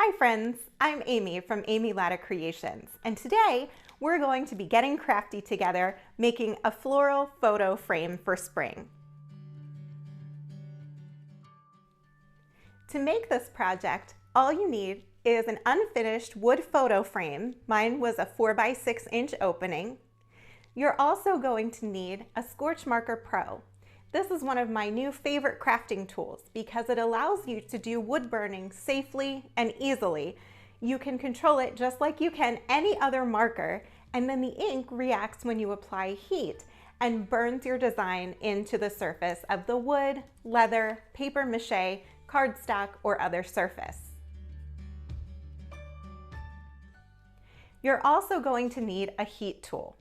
Hi friends, I'm Amy from Amy Latta Creations, and today we're going to be getting crafty together making a floral photo frame for spring. To make this project, all you need is an unfinished wood photo frame. Mine was a 4x6 inch opening. You're also going to need a Scorch Marker Pro. This is one of my new favorite crafting tools because it allows you to do wood burning safely and easily. You can control it just like you can any other marker, and then the ink reacts when you apply heat and burns your design into the surface of the wood, leather, paper mache, cardstock, or other surface. You're also going to need a heat tool.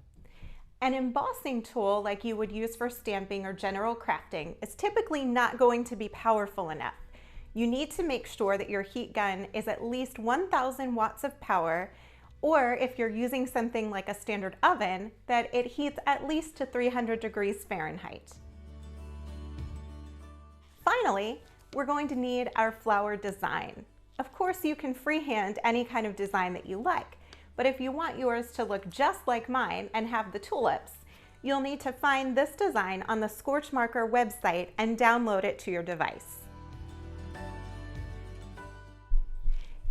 An embossing tool like you would use for stamping or general crafting is typically not going to be powerful enough. You need to make sure that your heat gun is at least 1000 watts of power, or if you're using something like a standard oven, that it heats at least to 300 degrees Fahrenheit. Finally, we're going to need our flower design. Of course, you can freehand any kind of design that you like. But if you want yours to look just like mine and have the tulips, you'll need to find this design on the Scorch Marker website and download it to your device.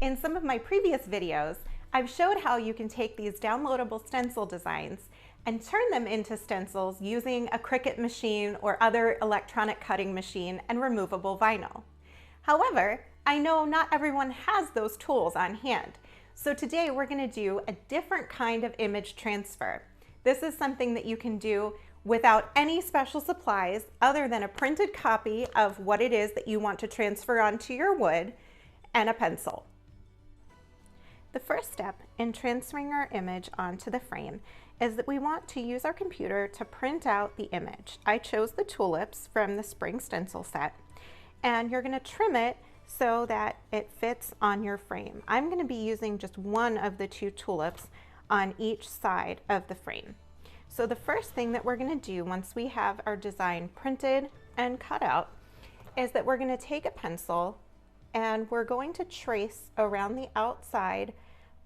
In some of my previous videos, I've showed how you can take these downloadable stencil designs and turn them into stencils using a Cricut machine or other electronic cutting machine and removable vinyl. However, I know not everyone has those tools on hand. So today we're going to do a different kind of image transfer. This is something that you can do without any special supplies other than a printed copy of what it is that you want to transfer onto your wood and a pencil. The first step in transferring our image onto the frame is that we want to use our computer to print out the image. I chose the tulips from the spring stencil set, and you're going to trim it so that it fits on your frame. I'm going to be using just one of the two tulips on each side of the frame. So the first thing that we're going to do once we have our design printed and cut out is that we're going to take a pencil and we're going to trace around the outside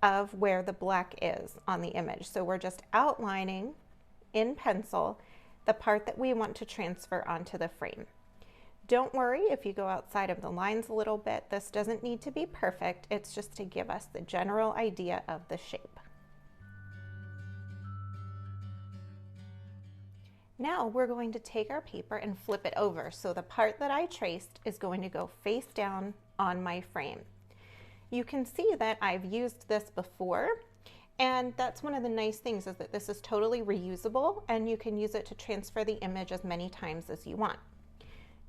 of where the black is on the image. So we're just outlining in pencil the part that we want to transfer onto the frame. Don't worry if you go outside of the lines a little bit. This doesn't need to be perfect. It's just to give us the general idea of the shape. Now we're going to take our paper and flip it over. So the part that I traced is going to go face down on my frame. You can see that I've used this before, and that's one of the nice things is that this is totally reusable and you can use it to transfer the image as many times as you want.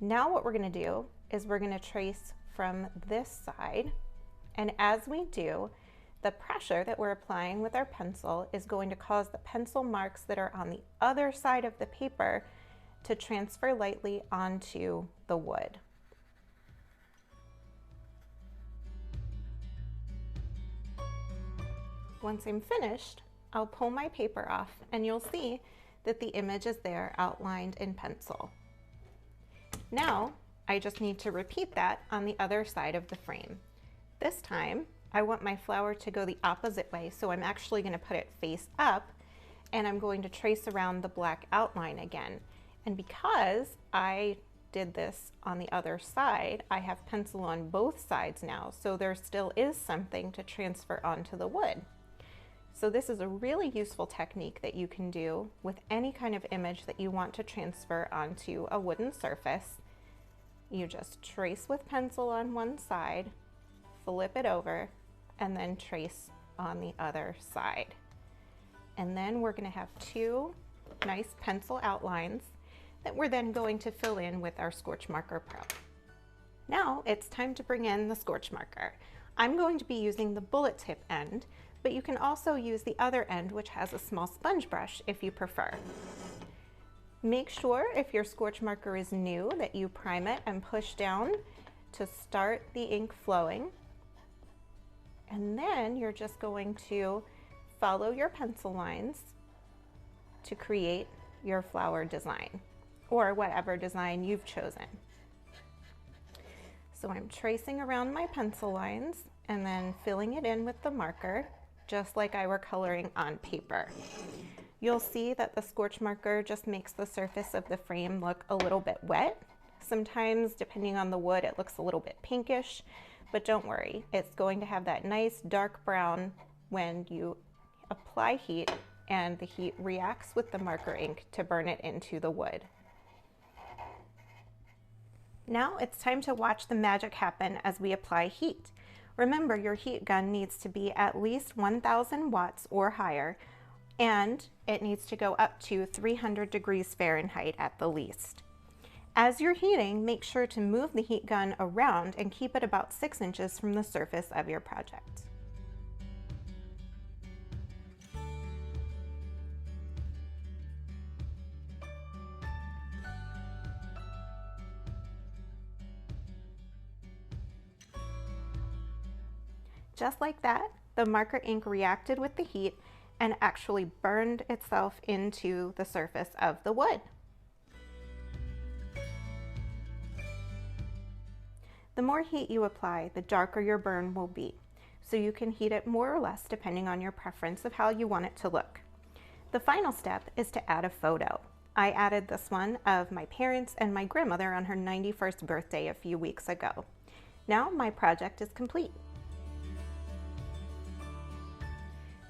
Now what we're going to do is we're going to trace from this side, and as we do, the pressure that we're applying with our pencil is going to cause the pencil marks that are on the other side of the paper to transfer lightly onto the wood. Once I'm finished, I'll pull my paper off and you'll see that the image is there outlined in pencil. Now, I just need to repeat that on the other side of the frame. This time, I want my flower to go the opposite way, so I'm actually going to put it face up, and I'm going to trace around the black outline again. And because I did this on the other side, I have pencil on both sides now, so there still is something to transfer onto the wood. So this is a really useful technique that you can do with any kind of image that you want to transfer onto a wooden surface. You just trace with pencil on one side, flip it over, and then trace on the other side. And then we're going to have two nice pencil outlines that we're then going to fill in with our Scorch Marker Pro. Now it's time to bring in the Scorch Marker. I'm going to be using the bullet tip end, but you can also use the other end, which has a small sponge brush if you prefer. Make sure if your Scorch Marker is new that you prime it and push down to start the ink flowing. And then you're just going to follow your pencil lines to create your flower design or whatever design you've chosen. So I'm tracing around my pencil lines and then filling it in with the marker, just like I were coloring on paper. You'll see that the scorch marker just makes the surface of the frame look a little bit wet. Sometimes, depending on the wood, it looks a little bit pinkish, but don't worry, it's going to have that nice dark brown when you apply heat and the heat reacts with the marker ink to burn it into the wood. Now it's time to watch the magic happen as we apply heat. Remember, your heat gun needs to be at least 1000 watts or higher, and it needs to go up to 300 degrees Fahrenheit at the least. As you're heating, make sure to move the heat gun around and keep it about 6 inches from the surface of your project. Just like that, the marker ink reacted with the heat and actually burned itself into the surface of the wood. The more heat you apply, the darker your burn will be, so you can heat it more or less depending on your preference of how you want it to look. The final step is to add a photo. I added this one of my parents and my grandmother on her 91st birthday a few weeks ago. Now my project is complete.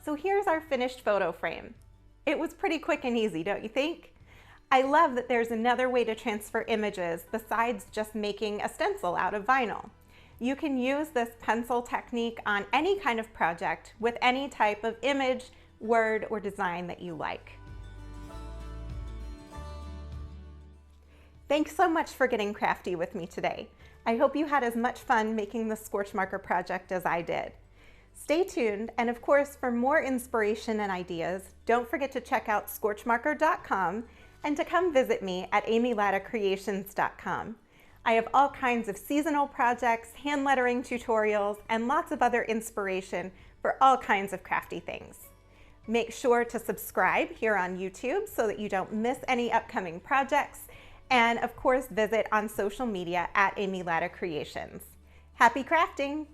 So here's our finished photo frame. It was pretty quick and easy, don't you think? I love that there's another way to transfer images besides just making a stencil out of vinyl. You can use this pencil technique on any kind of project with any type of image, word, or design that you like. Thanks so much for getting crafty with me today. I hope you had as much fun making the Scorch Marker project as I did. Stay tuned, and of course, for more inspiration and ideas, don't forget to check out scorchmarker.com and to come visit me at amylattacreations.com. I have all kinds of seasonal projects, hand lettering tutorials, and lots of other inspiration for all kinds of crafty things. Make sure to subscribe here on YouTube so that you don't miss any upcoming projects, and of course, visit on social media at amylattacreations. Happy crafting!